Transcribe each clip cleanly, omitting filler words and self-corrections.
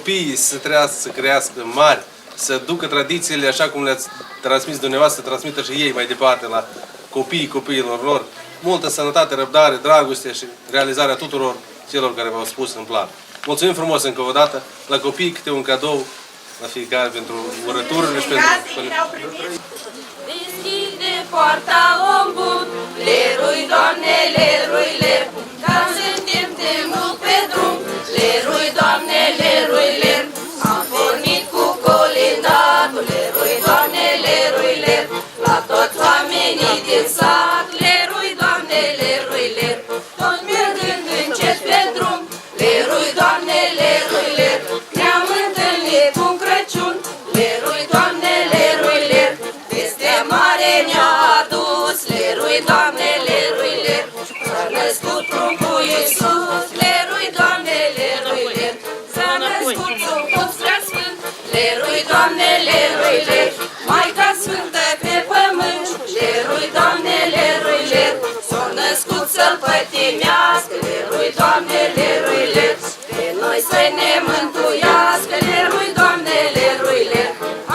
copiii să trăiască, să crească mari, să ducă tradițiile așa cum le-ați transmis dumneavoastră, să transmită și ei mai departe la copiilor lor. Multă sănătate, răbdare, dragoste și realizarea tuturor celor care v-au spus în plan. Mulțumim frumos încă o dată, la copii câte un cadou la fiecare pentru urăturile și pentru... Deschide poarta, om bun, lerui, Doamne, lerui, ler, ca suntem temut pe drum, lerui, Doamne, lerui, ler, am pornit cu colindatul, lerui, Doamne, lerui, ler, la toți oamenii din sat, lerui, Doamne, lerui, ler, tot mergând încet pe drum, lerui, Doamne, lerui, ler, ne-am întâlnit un Crăciun, lerui, Doamne, lerui, ler, peste mare ne-a adus, lerui, Doamne, lerui, ler, s-a născut pruncul Iisus, lerui, Doamne, lerui, ler, s-a născut Duhul prea Sfânt, lerui, Doamne, lerui, ler, Maica Sfântă pe pământ, lerui, Doamne, lerui, ler, s-a născut să-L pătimească, lerui, Doamne, lerui, ler, pe noi să ne mântuiască, lerui, Doamne, lerui, ler,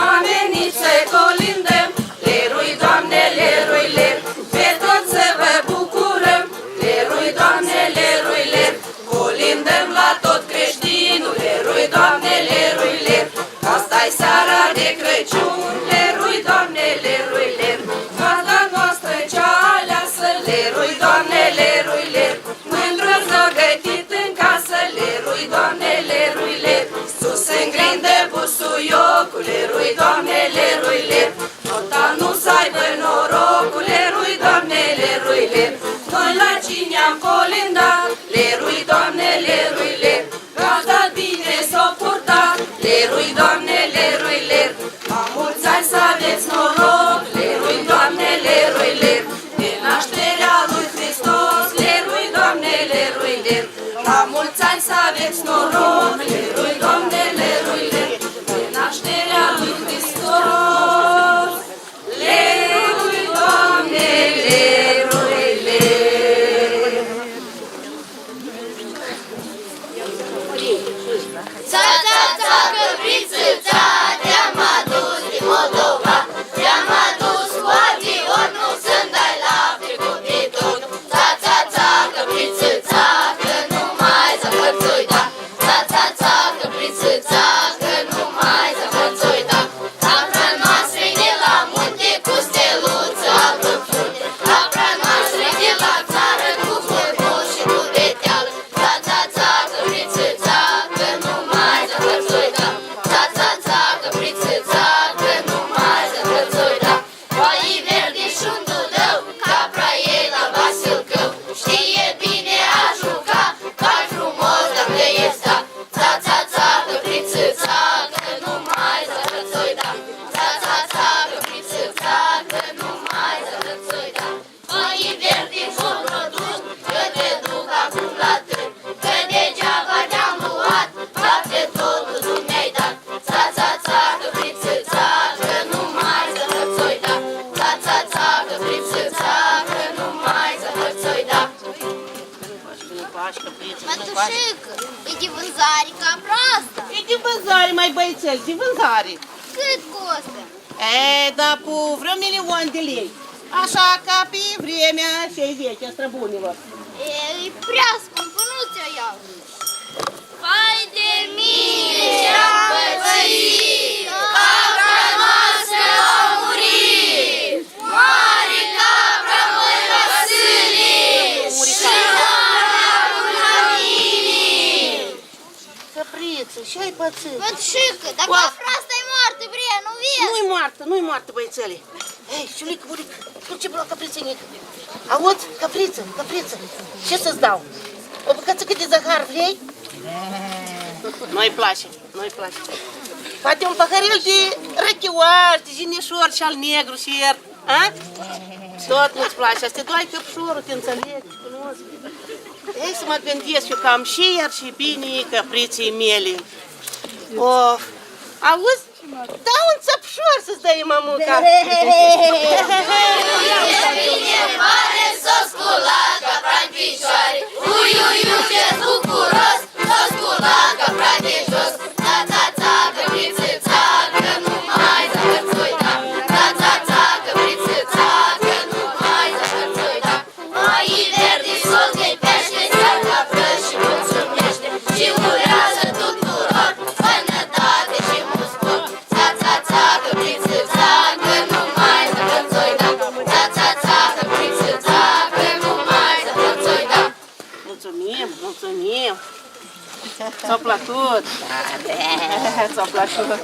am venit să-i colindăm, lerui, Doamne, lerui, ler, pe toți să vă bucurăm, lerui, Doamne, lerui, ler, colindăm la tot creștinul, lerui, Doamne, lerui, ler, asta-i seara de Crăciun, lerui, Doamne, lerui, ler, gazda noastră cea aleasă, lerui, Doamne, lerui, ler, mândră s-a gătit în casă, lerui, Doamne, lerui, ler, sus în grindă busuiocul, lerui, Doamne, lerui, ler, tot anul să aibă norocul, lerui, Doamne, lerui, ler, noi la cine am colindat, lerui, Doamne, lerui, ler, gazda bine s-o purtat, lerui, Doamne, lerui, ler, la mulți ani să aveți noroc, lerui, Doamne, lerui, ler, de nașterea lui Hristos, lerui, Doamne, lerui, ler, la mulți ani să aveți noroc, lerui, Doamne, lerui, ler, de nașterea lui Hristos, lerui, Doamne, lerui, ler. Ța, ța, ța, căpriță, ța, te-am adus din Moldova, te-am adus cu avion, nu să-mi dai lapte cu bidon. Ța, ța, ța, căpriță, ța, că nu mai zăpățui, da. Ța, ța, ța, căpriță, ța, că nu mai zăpățui, da. Apra noastră de la munte cu steluță albă în frunte, apra noastră de la țară cu hurmul și cu beteală. Ța, ța, ța, căpriță, ța, că nu mai zăpățui, da. Ța, ța, ța, căpriță, ța, că nu mai zăpățui, da. Foaii verdi și-un dudău, capra ei la Vasilcău, știe bine a juca, vai frumos dar de este. Ța, ța, ța, căpriță, ța, că nu mai zăpățui, da. Ța, ța, ța, căpriță, ța, că nu mai zăpățui, da. Foaii verdi și-un produs, că te duc acum la târg, că degeaba te-am luat, lapte totul tu mi-ai dat. Ța, ța, ța, căpriță, ța, că nu mai zăpățui, da. Ța, ța, ța, căpriță, ța, că nu mai zăpățui, da. Mătușică, e de vânzare capra asta? E de vânzare, mai băiețel, de vânzare. Cât costă? Da, cu vreo 1.000.000 de lei. Așa ca pe vremea cei vechi a străbunilor. E prea scumpă, nu ți-o iau. Vai de mine ce-am pățit, capra noastră a murit, mare capra, măi Vasile, și noaptea la mine. Căpriță, ce-ai pățit? Mătușică, dar capra asta e moartă, vrea, nu vezi? Nu-i moartă, băiețele. Hei, șulică, burică, duce la căprițenică. Auzi, căpriță, ce să-ți dau? O bucățică de zahar vrei? Nu-i place. Poate un paharel de răchioaș, de jinișor și al negru și ier. Tot nu-ți place, asta doar căpșorul, te înțelegi, cunosc. Ei să mă gândesc eu că am și iar și bine căpriții mele. Of, auzi? Da un țăpșor să-ți dai mamuca. Bine pare s-o scula capra în picioare, ui, ui, ui, ce bucuros, s-o scula capra de jos. Da, Solgă-i pește, sear la prăj și mulțumește și urează tuturor sănătate și mult spor. Ța, ța, ța, căpriță, ța, că nu mai să ți-o da. Ța, ța, ța, căpriță, ța, că nu mai să ți-o da. Mulțumim, mulțumim. S-a plăcut? Da, s-a plăcut.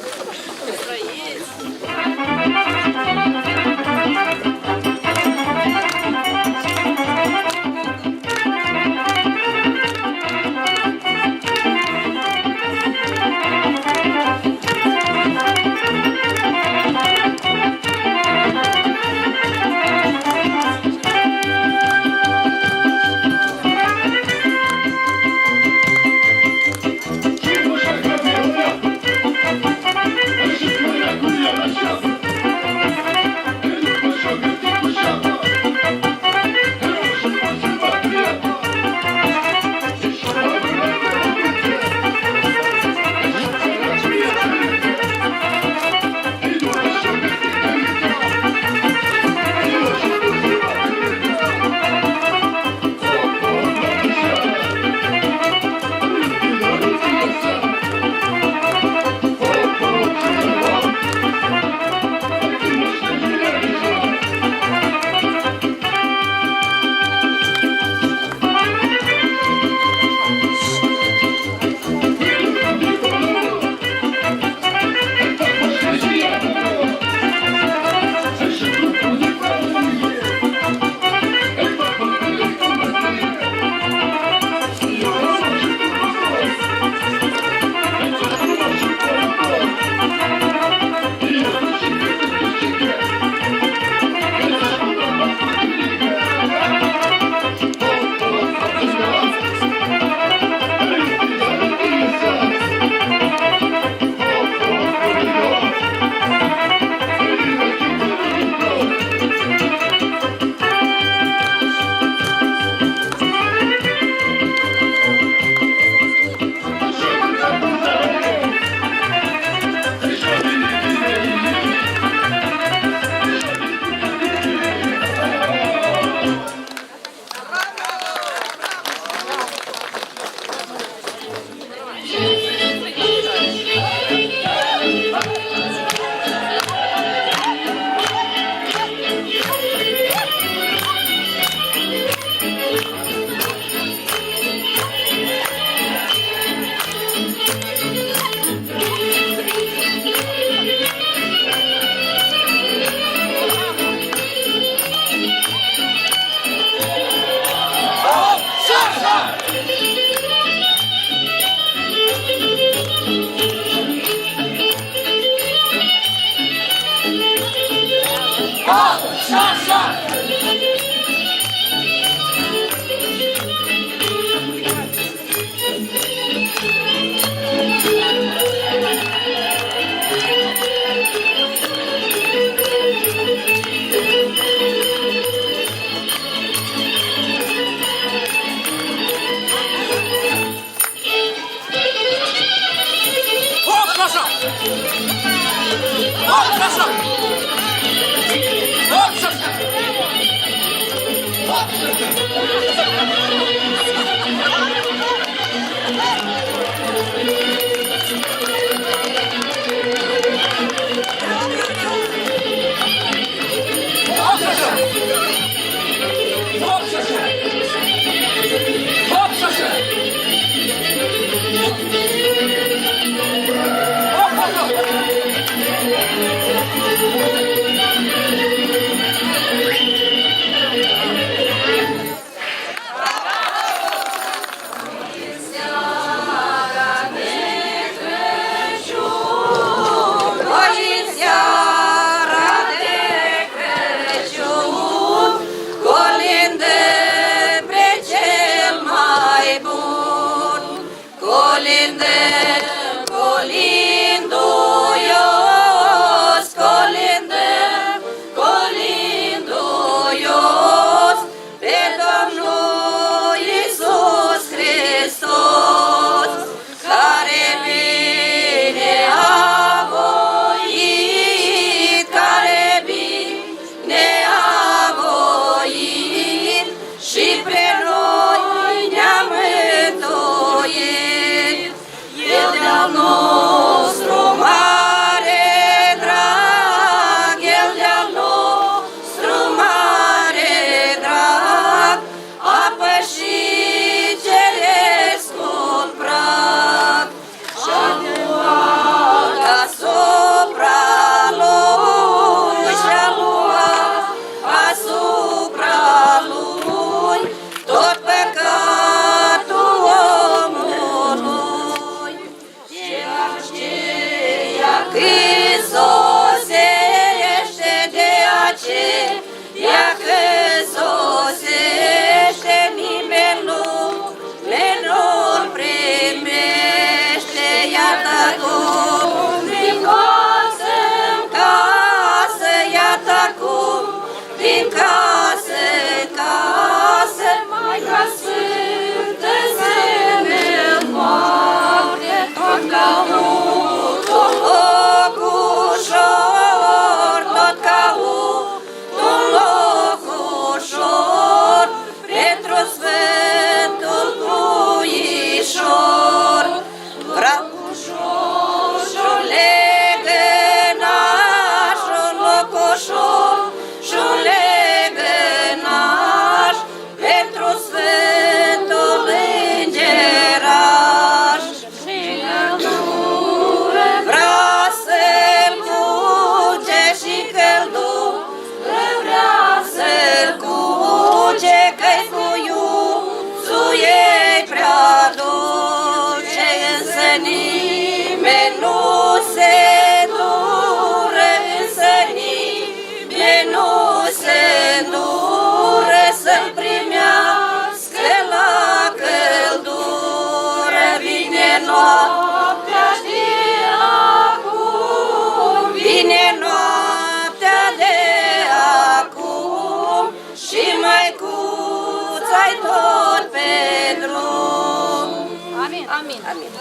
Amin.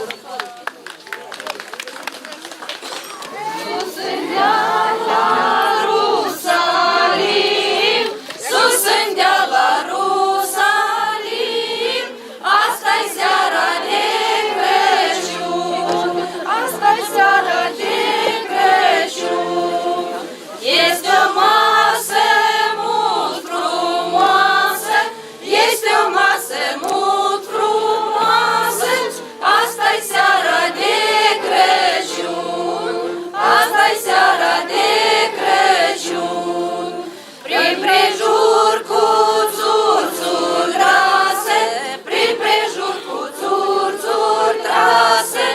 Ierusalim, sus în deal la Ierusalim, asta-i seara de Crăciun, asta-i seara de Crăciun. Este o masă mult frumoasă, este o masă mult frumoasă, asta-i seara de Crăciun, asta-i seara de Crăciun. Prin prejur cu țurțuri trase, prin prejur cu țurțuri trase,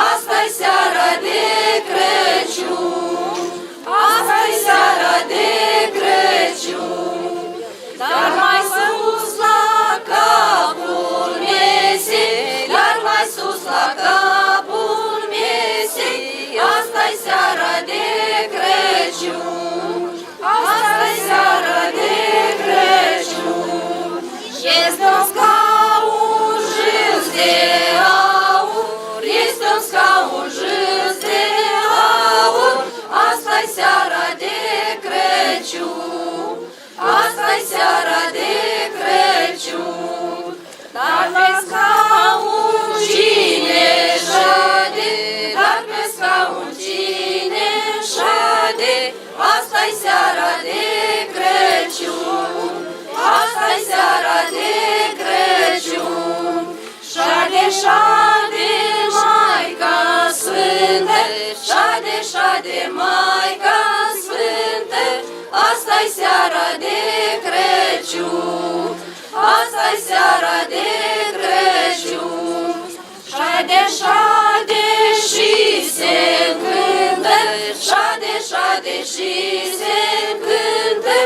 asta-i seara de Crăciun, asta-i seara de Crăciun. Dar mai sus la capul mesei, dar mai sus la capul mesei, asta-i seara de Crăciun, asta-i seara de Crăciun. Este un scaun jâns de aur, este un scaun jâns de aur, asta-i seara de Crăciun, asta-i seara de Crăciun. Dar pe scaun cine șade, dar pe scaun cine șade, asta-i seara de Crăciun, asta-i seara de Crăciun. Șade, șade, Maica Sfântă, șade, șade, Maica Sfântă, asta-i seara de Crăciun, asta-i seara de Crăciun. Șade, șade și se încântă, șade, șade și se încântă,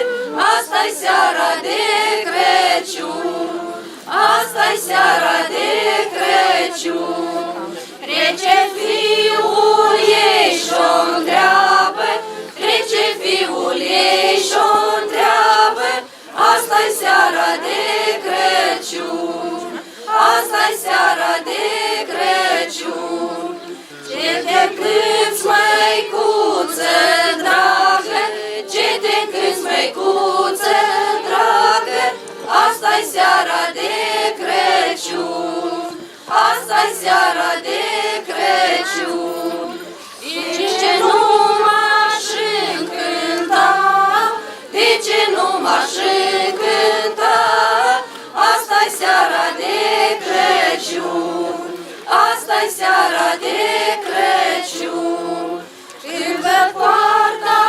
asta-i seara de Crăciun, asta-i seara de Crăciun. Trece fiul ei și-o întreabă, trece fiul ei și-o întreabă, asta-i seara de Crăciun, asta-i seara de Crăciun. Ce te cânți, măicuță dragă, ce te cânți, măicuță dragă, asta-i seara de Crăciun, asta-i seara de Crăciun. De ce nu m-aș încânta, de ce nu m-aș încânta, asta-i seara de Crăciun, asta-i seara de Crăciun. Când văd poarta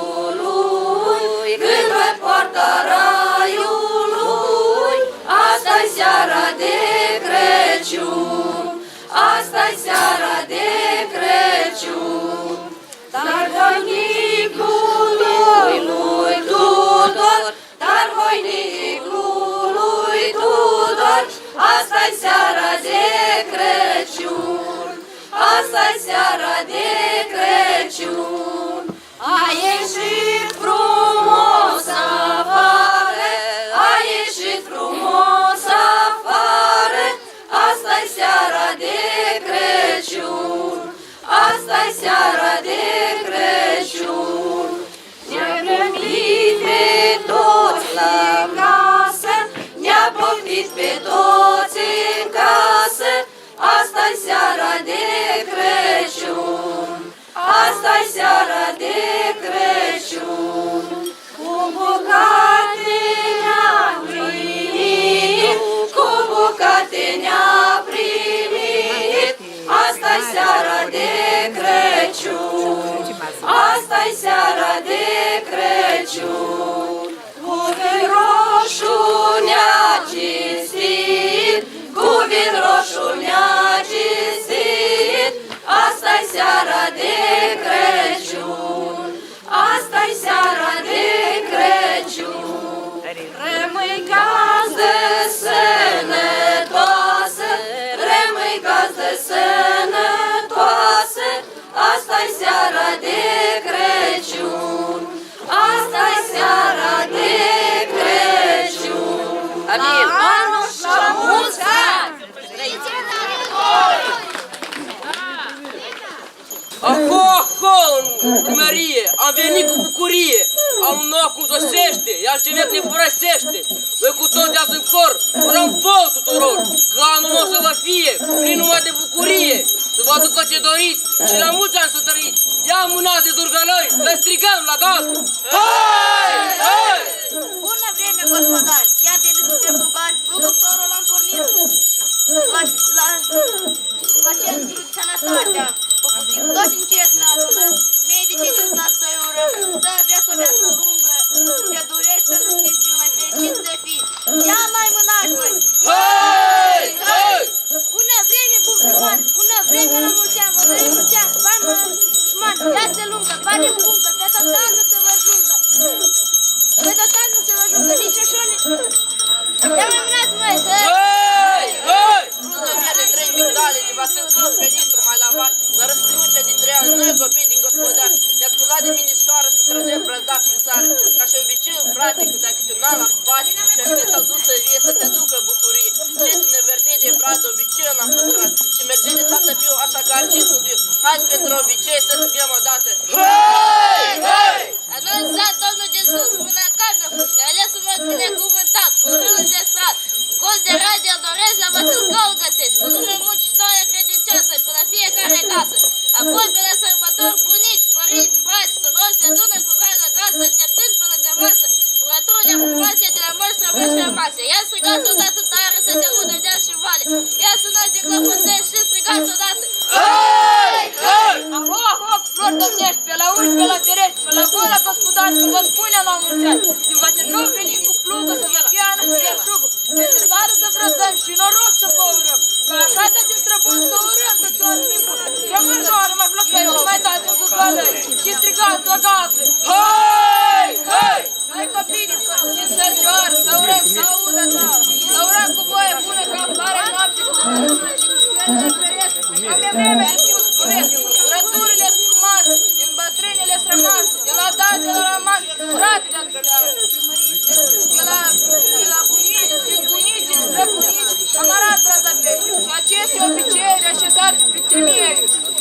raiului, când văd poarta raiului, asta-i seara de Crăciun, asta-i seara de Crăciun. Dar voinicului lui Tudor, dar voinicului Tudor, asta-i seara de Crăciun, asta-i seara de Crăciun. A ieșit frumos afară, a ieșit frumos afară, asta-i seara de Crăciun, asta-i seara de Crăciun. Ne-a primit pe toți la casă, ne-a poftit pe toți în casă, asta-i seara de Crăciun, asta-i seara de Crăciun. Cu bucate ne-a primit, cu bucate ne-a primit, asta-i seara de Crăciun, asta-i seara de Crăciun. Cu vin roșu ne-a cinstit, cu vin roșu ne-a cinstit, asta-i seara de Crăciun, asta-i seara de Crăciun. Rămâi gazdă sănătoasă, rămâi gazdă sănătoasă, asta-i seara de Crăciun, asta-i seara de Crăciun. Amin. La anul și la mulți ani! copilărie, am venit cu bucurie. Am un nou cum sosește, iar ce vec ne părăsește. Noi cu toți azi în cor, urăm vouă tuturor, că anul nostru să vă fie, plin numai de bucurie. Să vă aducă ce doriți și la mulți ani să trăiți. Ia mânați de Durgălăi, să strigăm la gazdă. Hai! Hai! Bună vreme, gospodari! Chiar de suntem plugari, plugătorul l-am pornit la centru de sănătatea. Toți încerc naționă, medicii din stat să-i urăm, să aveți o viață lungă, de durești să nu știți cel mai fericit să fiți. Ia mai mânați, voi! Hai! Hai! Bună vreme, bun primar! Bună vreme, la mulți ani, vă dorim mulți ani, bani șman, viață lungă, bani în bungă, pe tot anul să vă jungă. Pe tot anul să vă jungă, nici așa ne... Ia mai mânați, măi! Hai! Hai! Frunză verde, 3 migdale, de Vasil Câmp, Penitru, mai lavat, dar răscriuncea dintre ea, noi copii din gospodar, ne-a scuzat de minișoară să trăgem brăzdac prin țară, ca și obiceiul frate, cât ai câte un an la spate, și aștept au dus să vie, să-ți aducă bucurie. Și tu ne verdege, brad, obiceiul l-am păstrat, și merge de tată fiu, așa ca argintul viu. Hai pentru obicei să strigăm odată. Hai! Hai! Anunțat Domnul de sus, mâna carnă fuși, ne-a ales un mod binecuvântat, cu rând de strat. Cozi de radio doresc, la Vasilcău găsești, cu lume muncitoare credincioasă, pe la fiecare casă. Apoi pe la sărbători, bunici, părinți, frați, surori, se adună cu drag acasă, așteptând pe lângă masă, urături frumoase de la măști rămase. Ia strigați odată tare să se audă deal și vale. Ia sunați din clopoțel și strigați odată. Hai! Hai! Aho, aho, flori domnești, pe la uși, pe la ferești, pe la voi la gospodari, să vă spune la mulți ani. Din Vasilcău venim cu plugă, să vă fie anul și reșugul. Peste țară să vrădăm și noroc să vă urăm. Că așa de din străbun să urăm pe țoan timpul. E mârjoară, mai flăcăi și mai dați în Durgălăi. Și strigați la gazdă. Hai! Hai! Noi copii din Sărcioară, să urăm, să audă țară. Să urăm cu voie bună, ca floare noapte cu bune. Și cu sferte feresc, am e vreme de spus curent. Urăturile frumoase, din bătrânile rămase, de la dat, de la rămas, frate de la bunici, din bunici, străbunici, camarat brazapești. Și aceste obiceiuri așezate printre mie,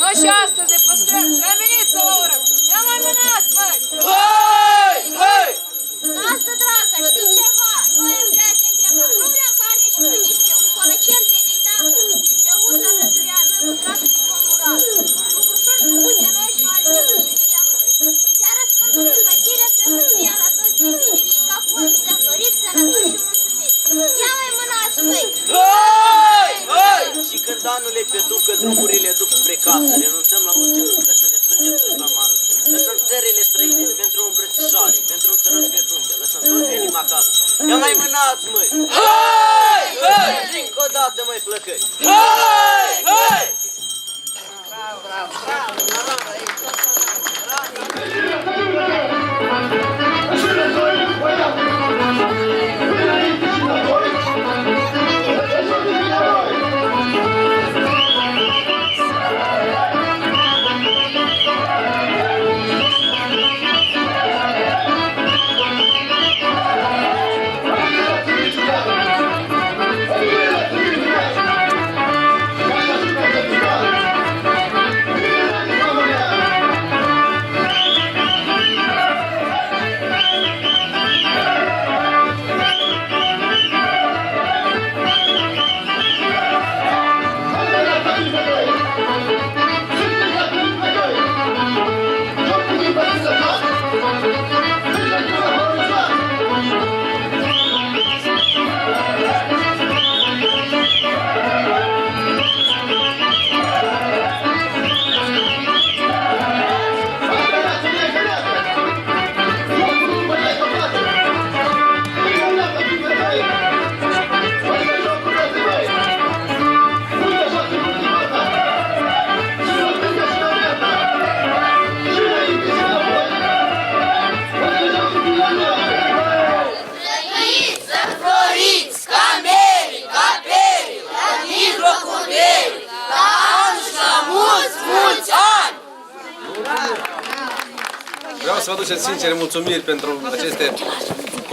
noi și astăzi le păstrăm și am venit să vă urăm. Ia mai mânați, măi! Hai! Hai! Asta, dragă, știi ceva? Noi am vrea să întreba. Nu vreau carne și plăcinte, un colăcel de ne-i da. Și de uță răturea, noi cu dragă și vom ura. Bucușori cu bune noi și mari de răzbia noi. Seara Sfântului Vasile să fie la toți de bine și ca voi să floriți sănătoși și mulțumiți. Ia mai mânați, măi! Hai! Hai! Și când anul le peducă, drumurile duc spre casă, renunțăm la orice muncă să ne strângem toți la masă. Lăsăm țările străine pentru o îmbrățișare, pentru un sărut pe frunte, lăsăm tot venim acasă. Ia mai mânați, măi! Hai! Hai! Încă o dată, măi, flăcăi! Hai! Hai! Vreau să vă aduceți sincere mulțumiri pentru aceste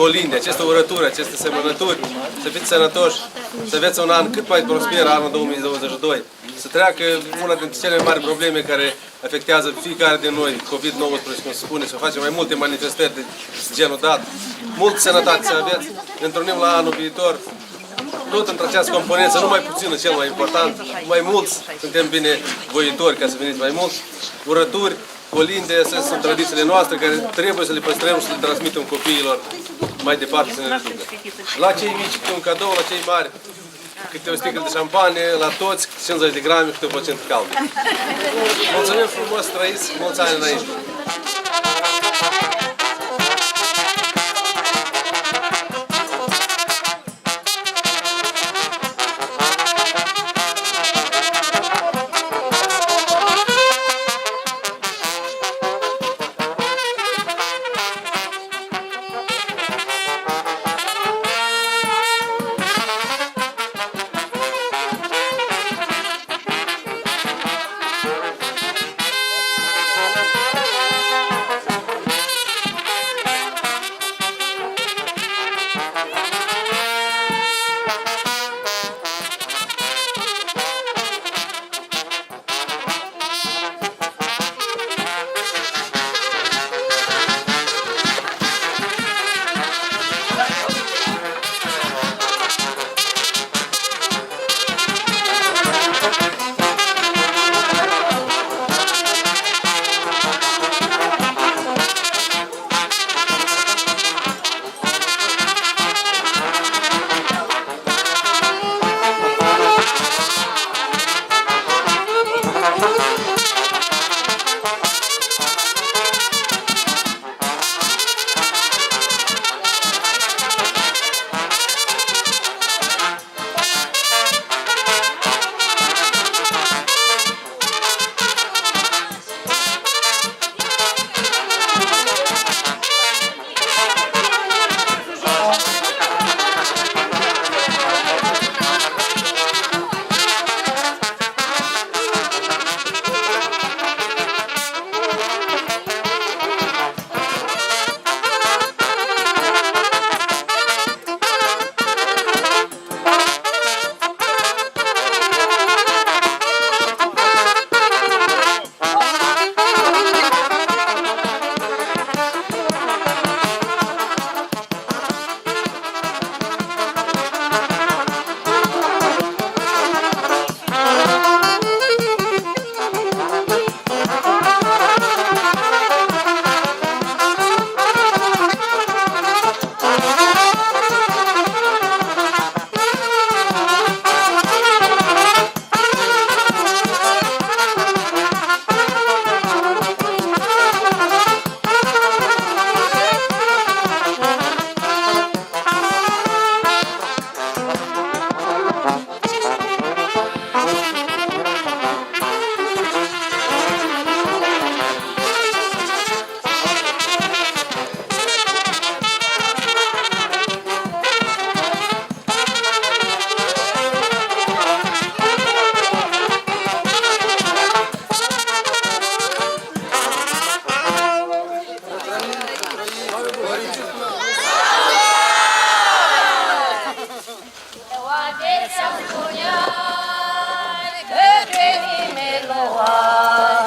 colinde, aceste urături, aceste semănături, să fiți sănătoși, să aveți un an cât mai prosper, anul 2022, să treacă una dintre cele mari probleme care afectează fiecare din noi, COVID-19, cum se spune, să facem mai multe manifestări de genul dat, multă sănătate să aveți, ne întâlnim la anul viitor, tot într această componență, nu mai puțină, cel mai important, mai mulți suntem binevoitori ca să veniți mai mulți, urături, colinde, astea sunt tradițiile noastre care trebuie să le păstrăm și să le transmitem copiilor mai departe să ne le ducă. La cei mici câte un cadou, la cei mari câte o sticlă de șampanie, la toți 50 de grame, câte o păcent cald. Mulțumim frumos, trăiți, mulți ani înainte! Că pe nimeni nu are